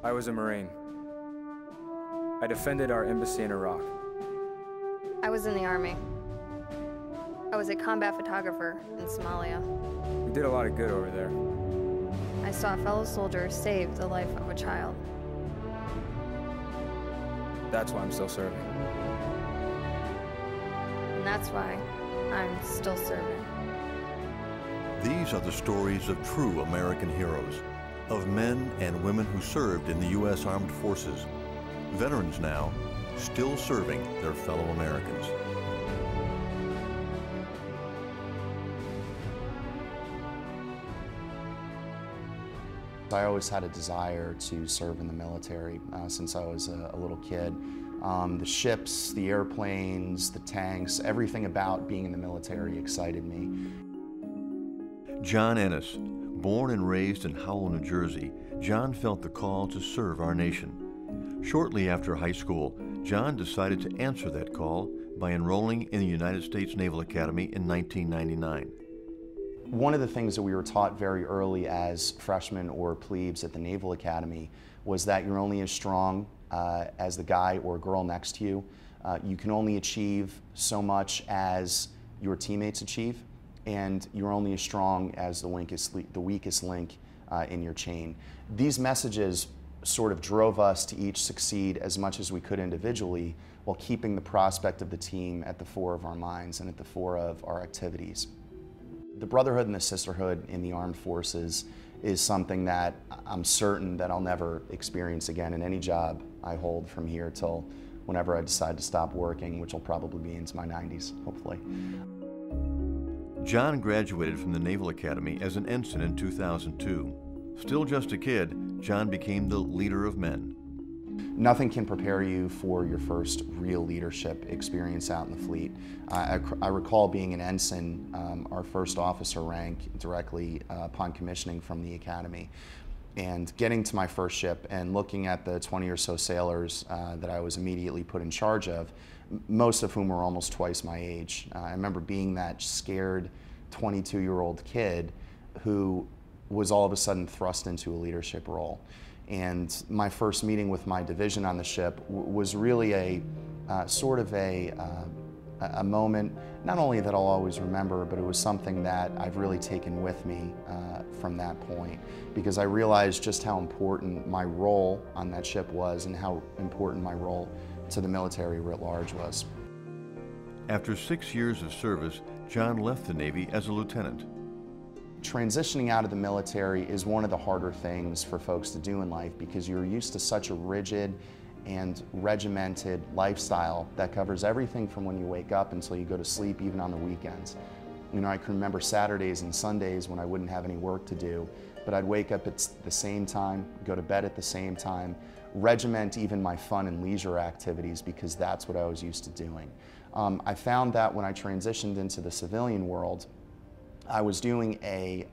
I was a Marine. I defended our embassy in Iraq. I was in the Army. I was a combat photographer in Somalia. We did a lot of good over there. I saw a fellow soldier save the life of a child. That's why I'm still serving. And that's why I'm still serving. These are the stories of true American heroes, of men and women who served in the U.S. Armed Forces, veterans now, still serving their fellow Americans. I always had a desire to serve in the military since I was a little kid. The ships, the airplanes, the tanks, everything about being in the military excited me. John Ennis, born and raised in Howell, New Jersey, John felt the call to serve our nation. Shortly after high school, John decided to answer that call by enrolling in the United States Naval Academy in 1999. One of the things that we were taught very early as freshmen or plebes at the Naval Academy was that you're only as strong as the guy or girl next to you. You can only achieve so much as your teammates achieve, and you're only as strong as the weakest link in your chain. These messages sort of drove us to each succeed as much as we could individually, while keeping the prospect of the team at the fore of our minds and at the fore of our activities. The brotherhood and the sisterhood in the armed forces is something that I'm certain that I'll never experience again in any job I hold from here till whenever I decide to stop working, which will probably be into my 90s, hopefully. John graduated from the Naval Academy as an ensign in 2002. Still just a kid, John became the leader of men. Nothing can prepare you for your first real leadership experience out in the fleet. I recall being an ensign, our first officer rank, directly upon commissioning from the academy, and getting to my first ship and looking at the 20 or so sailors that I was immediately put in charge of, most of whom were almost twice my age. I remember being that scared 22-year-old kid who was all of a sudden thrust into a leadership role. And my first meeting with my division on the ship was really a sort of a moment, not only that I'll always remember, but it was something that I've really taken with me from that point, because I realized just how important my role on that ship was and how important my role to the military writ large was. After 6 years of service, John left the Navy as a lieutenant. Transitioning out of the military is one of the harder things for folks to do in life, because you're used to such a rigid and regimented lifestyle that covers everything from when you wake up until you go to sleep, even on the weekends. You know, I can remember Saturdays and Sundays when I wouldn't have any work to do, but I'd wake up at the same time, go to bed at the same time, regiment even my fun and leisure activities, because that's what I was used to doing. I found that when I transitioned into the civilian world, I was doing a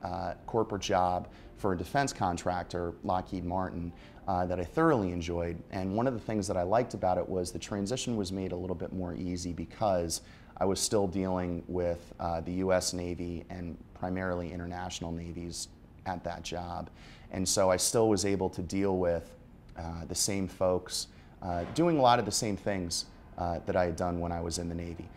corporate job for a defense contractor, Lockheed Martin, that I thoroughly enjoyed. And one of the things that I liked about it was the transition was made a little bit more easy, because I was still dealing with the US Navy and primarily international navies at that job. And so I still was able to deal with the same folks, doing a lot of the same things that I had done when I was in the Navy.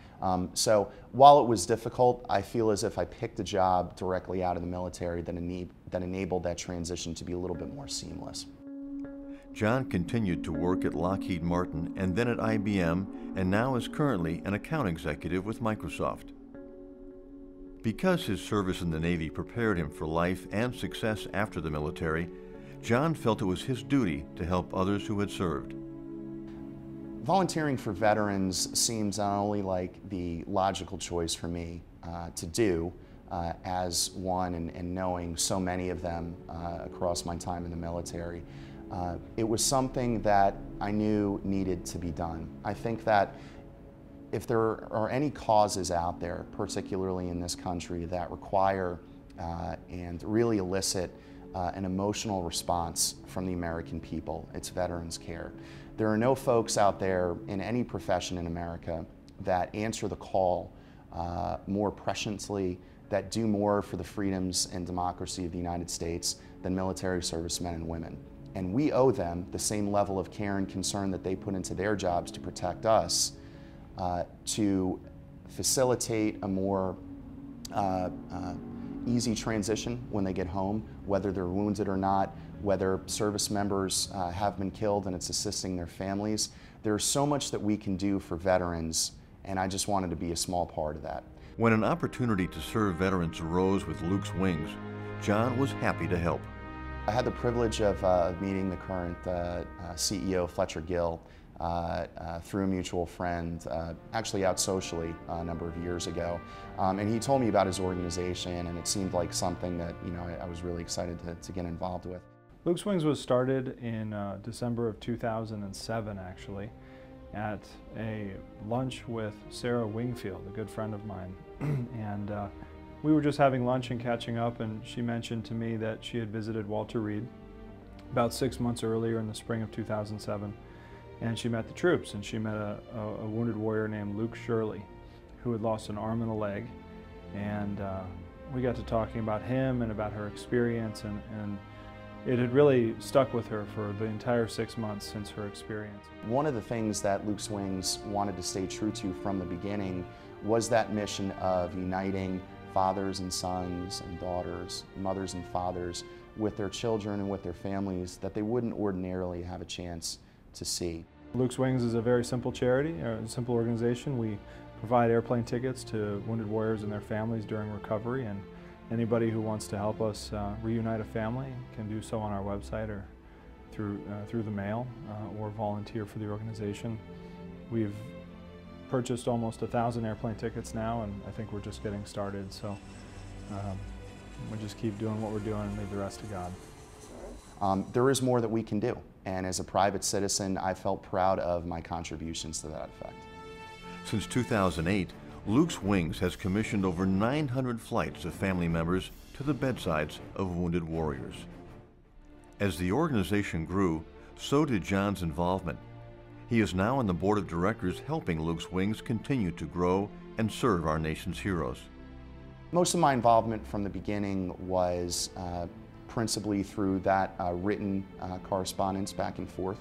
So while it was difficult, I feel as if I picked a job directly out of the military that enabled that transition to be a little bit more seamless. John continued to work at Lockheed Martin and then at IBM, and now is currently an account executive with Microsoft. Because his service in the Navy prepared him for life and success after the military, John felt it was his duty to help others who had served. Volunteering for veterans seems not only like the logical choice for me to do as one and knowing so many of them across my time in the military. It was something that I knew needed to be done. I think that if there are any causes out there, particularly in this country, that require and really elicit an emotional response from the American people, it's veterans care. There are no folks out there in any profession in America that answer the call more presciently, that do more for the freedoms and democracy of the United States than military servicemen and women. And we owe them the same level of care and concern that they put into their jobs to protect us, to facilitate a more easy transition when they get home, whether they're wounded or not, whether service members have been killed and it's assisting their families. There's so much that we can do for veterans, and I just wanted to be a small part of that. When an opportunity to serve veterans arose with Luke's Wings, John was happy to help. I had the privilege of meeting the current CEO, Fletcher Gill, through a mutual friend, actually out socially a number of years ago. And he told me about his organization, and it seemed like something that I was really excited to get involved with. Luke's Wings was started in December of 2007, actually, at a lunch with Sarah Wingfield, a good friend of mine. And we were just having lunch and catching up, and she mentioned to me that she had visited Walter Reed about 6 months earlier in the spring of 2007. And she met the troops, and she met a wounded warrior named Luke Shirley, who had lost an arm and a leg. And we got to talking about him and about her experience, and it had really stuck with her for the entire 6 months since her experience. One of the things that Luke's Wings wanted to stay true to from the beginning was that mission of uniting fathers and sons and daughters, mothers and fathers, with their children and with their families that they wouldn't ordinarily have a chance to see. Luke's Wings is a very simple charity, a simple organization. We provide airplane tickets to wounded warriors and their families during recovery, and anybody who wants to help us reunite a family can do so on our website or through the mail or volunteer for the organization. We've purchased almost 1,000 airplane tickets now, and I think we're just getting started, so we'll just keep doing what we're doing and leave the rest to God. There is more that we can do, and as a private citizen, I felt proud of my contributions to that effect. Since 2008, Luke's Wings has commissioned over 900 flights of family members to the bedsides of wounded warriors. As the organization grew, so did John's involvement. He is now on the board of directors helping Luke's Wings continue to grow and serve our nation's heroes. Most of my involvement from the beginning was principally through that written correspondence back and forth.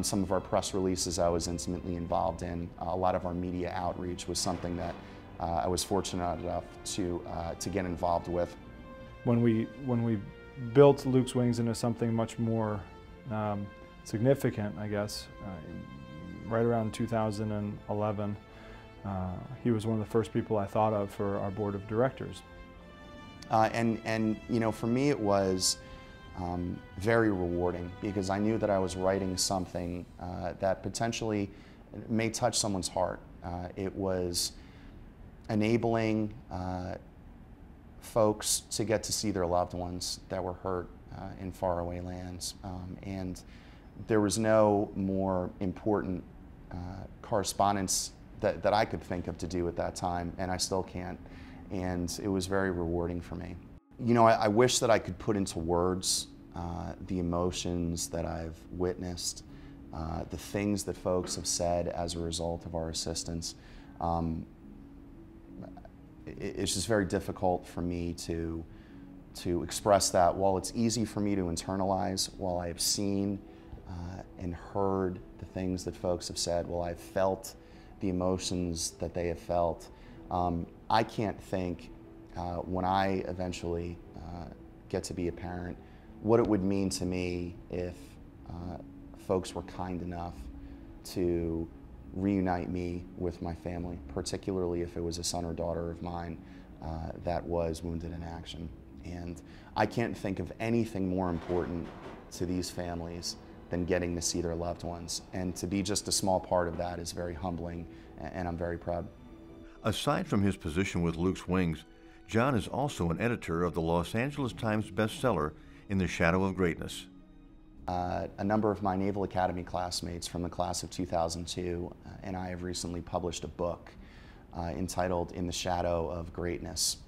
Some of our press releases I was intimately involved in. A lot of our media outreach was something that I was fortunate enough to get involved with. When we built Luke's Wings into something much more significant, I guess, right around 2011, he was one of the first people I thought of for our board of directors. And for me it was very rewarding because I knew that I was writing something that potentially may touch someone's heart. It was enabling folks to get to see their loved ones that were hurt in faraway lands. And there was no more important correspondence that I could think of to do at that time, and I still can't. And it was very rewarding for me. I wish that I could put into words the emotions that I've witnessed, the things that folks have said as a result of our assistance. It's just very difficult for me to express that. While it's easy for me to internalize, while I have seen and heard the things that folks have said, while I've felt the emotions that they have felt, I can't think when I eventually get to be a parent what it would mean to me if folks were kind enough to reunite me with my family, particularly if it was a son or daughter of mine that was wounded in action. And I can't think of anything more important to these families than getting to see their loved ones. And to be just a small part of that is very humbling, and I'm very proud. Aside from his position with Luke's Wings, John is also an editor of the Los Angeles Times bestseller, In the Shadow of Greatness. A number of my Naval Academy classmates from the class of 2002 and I have recently published a book entitled In the Shadow of Greatness.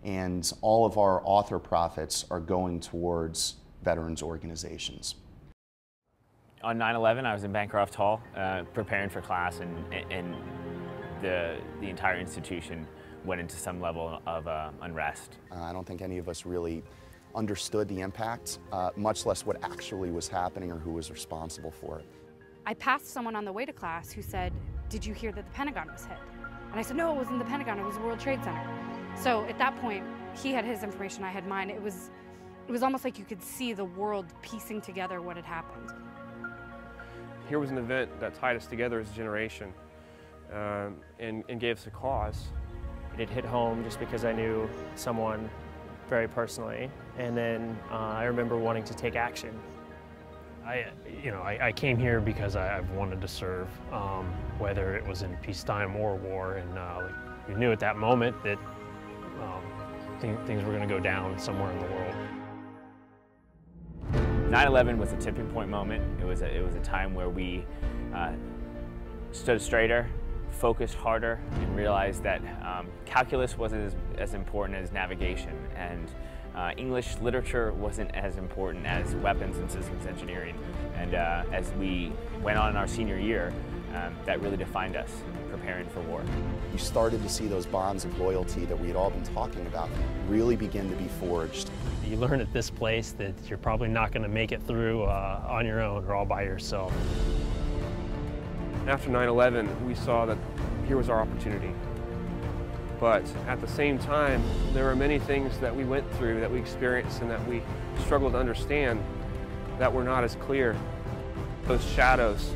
And all of our author profits are going towards veterans organizations. On 9/11, I was in Bancroft Hall preparing for class, and the entire institution went into some level of unrest. I don't think any of us really understood the impact, much less what actually was happening or who was responsible for it. I passed someone on the way to class who said, "Did you hear that the Pentagon was hit?" And I said, "No, it wasn't the Pentagon, it was the World Trade Center." So at that point, he had his information, I had mine. It was almost like you could see the world piecing together what had happened. Here was an event that tied us together as a generation and gave us a cause. It hit home just because I knew someone very personally, and then I remember wanting to take action. I came here because I've wanted to serve, whether it was in peacetime or war, and we knew at that moment that things were going to go down somewhere in the world. 9/11 was a tipping point moment. It was a time where we stood straighter, focused harder, and realized that calculus wasn't as important as navigation, and English literature wasn't as important as weapons and systems engineering. And as we went on in our senior year, that really defined us, preparing for war. You started to see those bonds of loyalty that we had all been talking about really begin to be forged. You learn at this place that you're probably not going to make it through on your own or all by yourself. After 9/11, we saw that here was our opportunity. But at the same time, there were many things that we went through, that we experienced, and that we struggled to understand that were not as clear. Those shadows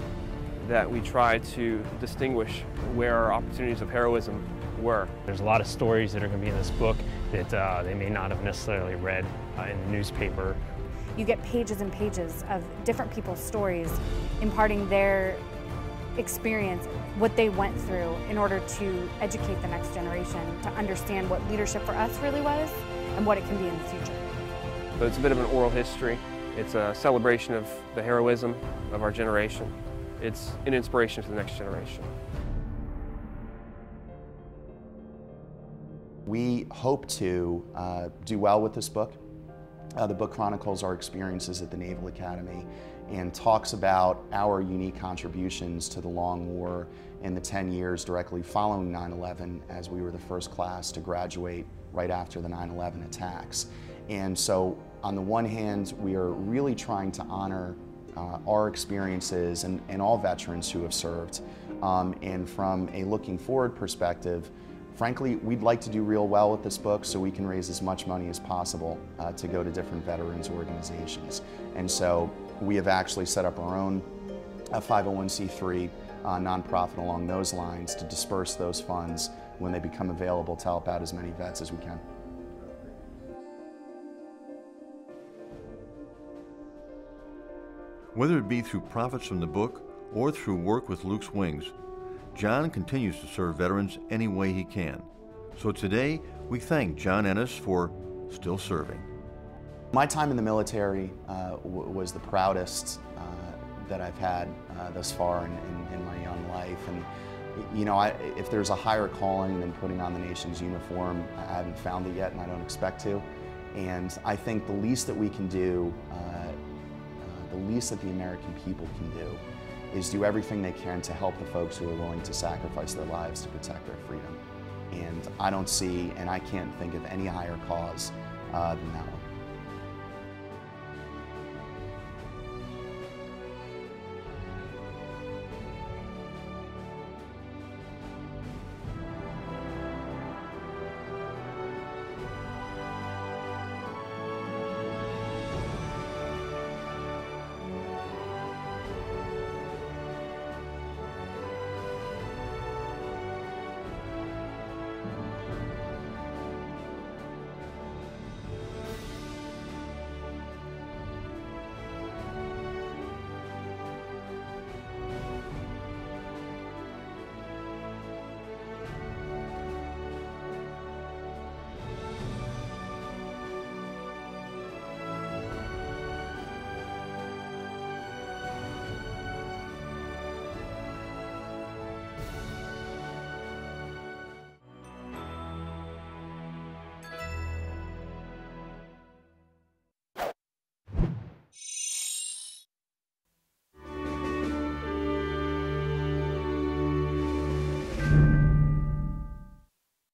that we tried to distinguish where our opportunities of heroism were. There's a lot of stories that are going to be in this book that they may not have necessarily read in the newspaper. You get pages and pages of different people's stories imparting their experience, what they went through in order to educate the next generation to understand what leadership for us really was and what it can be in the future. But it's a bit of an oral history. It's a celebration of the heroism of our generation. It's an inspiration to the next generation. We hope to do well with this book. The book chronicles our experiences at the Naval Academy and talks about our unique contributions to the long war in the 10 years directly following 9/11, as we were the first class to graduate right after the 9/11 attacks. And so on the one hand, we are really trying to honor our experiences and all veterans who have served. And from a looking forward perspective, frankly, we'd like to do real well with this book so we can raise as much money as possible to go to different veterans organizations. And so we have actually set up our own 501c3 nonprofit along those lines to disperse those funds when they become available to help out as many vets as we can. Whether it be through profits from the book or through work with Luke's Wings, John continues to serve veterans any way he can. So today, we thank John Ennis for still serving. My time in the military was the proudest that I've had thus far in my young life. And you know, if there's a higher calling than putting on the nation's uniform, I haven't found it yet, and I don't expect to. And I think the least that we can do, the least that the American people can do, is do everything they can to help the folks who are willing to sacrifice their lives to protect their freedom. And I don't see, and I can't think of any higher cause than that one.